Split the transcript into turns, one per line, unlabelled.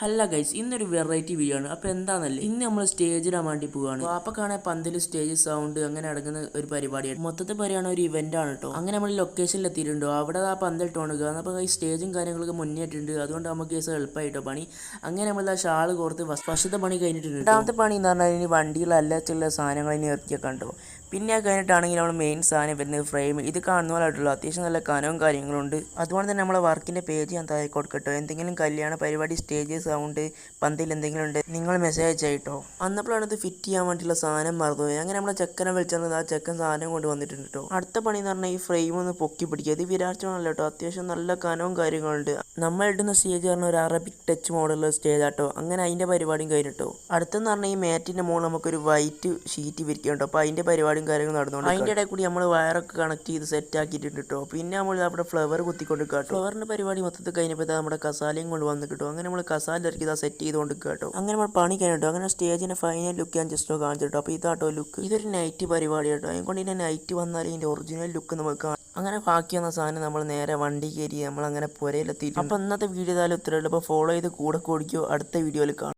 അല്ല ഗൈസ്, ഇന്നൊരു variety video ആണ്. അപ്പോൾ എന്താണെന്നല്ലേ, ഇന്ന് നമ്മൾ സ്റ്റേജിടാൻ വേണ്ടി പോവുകയാണ്. വാപ്പക്കാണെ പന്തൽ സ്റ്റേജ് സൗണ്ട് അങ്ങനെ അടങ്ങുന്ന ഒരു പരിപാടിയാണ്. മൊത്തത്തിൽ പറയുകയാണ് ഒരു ഇവന്റ് ആണ് കേട്ടോ. അങ്ങനെ നമ്മൾ ലൊക്കേഷനിൽ എത്തിയിട്ടുണ്ടോ, അവിടെ ആ പന്തൽ ടോണുക. അപ്പോൾ ഈ സ്റ്റേജും കാര്യങ്ങളൊക്കെ മുന്നേറ്റിട്ടുണ്ട്. അതുകൊണ്ട് നമുക്ക് കേസ് എളുപ്പമായിട്ടോ പണി. അങ്ങനെ നമ്മൾ ആ ഷാള് കോർത്ത് ഫസ്റ്റത്തെ പണി കഴിഞ്ഞിട്ടുണ്ട്. രണ്ടാമത്തെ പണി എന്ന് പറഞ്ഞാൽ ഇനി വണ്ടികളല്ല ചില സാധനങ്ങൾ ഇനി ഇറക്കിയൊക്കെ കണ്ടോ. പിന്നെ കഴിഞ്ഞിട്ടാണെങ്കിൽ നമ്മൾ മെയിൻ സാധനം വരുന്നത് ഫ്രെയിം. ഇത് കാണുന്ന പോലെ ആയിട്ടുള്ളൂ, അത്യാവശ്യം നല്ല കനവും കാര്യങ്ങളുണ്ട്. അതുകൊണ്ട് തന്നെ നമ്മളെ വർക്കിൻ്റെ പേജ് ഞാൻ താഴെ കൊടുക്കട്ടോ. എന്തെങ്കിലും കല്യാണ പരിപാടി, സ്റ്റേജ് സൗണ്ട്, പന്തിൽ എന്തെങ്കിലും ഉണ്ട്, നിങ്ങൾ മെസ്സേജ് അയച്ചായിട്ടോ. അന്നപ്പോഴാണ് ഇത് ഫിറ്റ് ചെയ്യാൻ വേണ്ടിയുള്ള സാധനം മറന്നുപോയി. അങ്ങനെ നമ്മളെ ചെക്കനെ വിളിച്ചാൽ ആ ചെക്കൻ സാധനം കൊണ്ട് വന്നിട്ടുണ്ട് കേട്ടോ. അടുത്ത പണി എന്ന് പറഞ്ഞാൽ ഈ ഫ്രെയിം ഒന്ന് പൊക്കി പിടിക്കുക. ഇത് വിരാഴ്ചയാണല്ലോ കേട്ടോ, അത്യാവശ്യം നല്ല കനവും കാര്യങ്ങളുണ്ട്. നമ്മൾ ഇടുന്ന സ്റ്റേജ് പറഞ്ഞാൽ ഒരു അറബിക് ടച്ച് മോഡലുള്ള സ്റ്റേജ് ആട്ടോ. അങ്ങനെ അതിൻ്റെ പരിപാടിയും കഴിഞ്ഞിട്ടോ. അടുത്തെന്ന് പറഞ്ഞാൽ ഈ മാറ്റിൻ്റെ മുകളിൽ നമുക്കൊരു വൈറ്റ് ഷീറ്റ് വിരിക്കണം കേട്ടോ. അപ്പോൾ അതിൻ്റെ പരിപാടിയും കാര്യങ്ങൾ നടന്നുകൊണ്ട് അതിൻ്റെ ഇടയിൽ കൂടി നമ്മൾ വയറൊക്കെ കണക്ട് ചെയ്ത് സെറ്റ് ആക്കിയിട്ടുണ്ട് കേട്ടോ. പിന്നെ നമ്മൾ അവിടെ ഫ്ലവർ കുത്തിക്കൊണ്ട് കേട്ടോ. ഫ്ലവറിൻ്റെ പരിപാടി മൊത്തത്തിൽ കഴിഞ്ഞപ്പോൾ നമ്മുടെ കസാലയും കൊണ്ട് വന്ന് കിട്ടും. അങ്ങനെ നമ്മൾ കസാല ഇറക്കി സെറ്റ് ചെയ്തുകൊണ്ട് കേട്ടോ. അങ്ങനെ നമ്മൾ പണി കഴിഞ്ഞിട്ടോ. അങ്ങനെ സ്റ്റേജിൻ്റെ ഫൈനൽ ലുക്ക് ഞാൻ ജസ്റ്റ് കാണിച്ചിട്ടോ. അപ്പോൾ ഇതാട്ടോ ലുക്ക്. ഇതൊരു നൈറ്റ് പരിപാടി കേട്ടോ. അതുകൊണ്ട് ഇതിൻ്റെ നൈറ്റ് വന്നാൽ ഇതിൻ്റെ ഒറിജിനൽ ലുക്ക് നമുക്ക് കാണാം. അങ്ങനെ ബാക്കി വന്ന സാധനം നമ്മൾ നേരെ വണ്ടി കയറി നമ്മളങ്ങനെ പുരയിലെത്തിയിട്ട്. അപ്പോൾ ഇന്നത്തെ വീഡിയോ ഇതായാലും ഇത്രയുള്ളൂ. അപ്പോൾ ഫോളോ ചെയ്ത് കൂടെ ഓടിക്കോ. അടുത്ത വീഡിയോയിൽ കാണാം.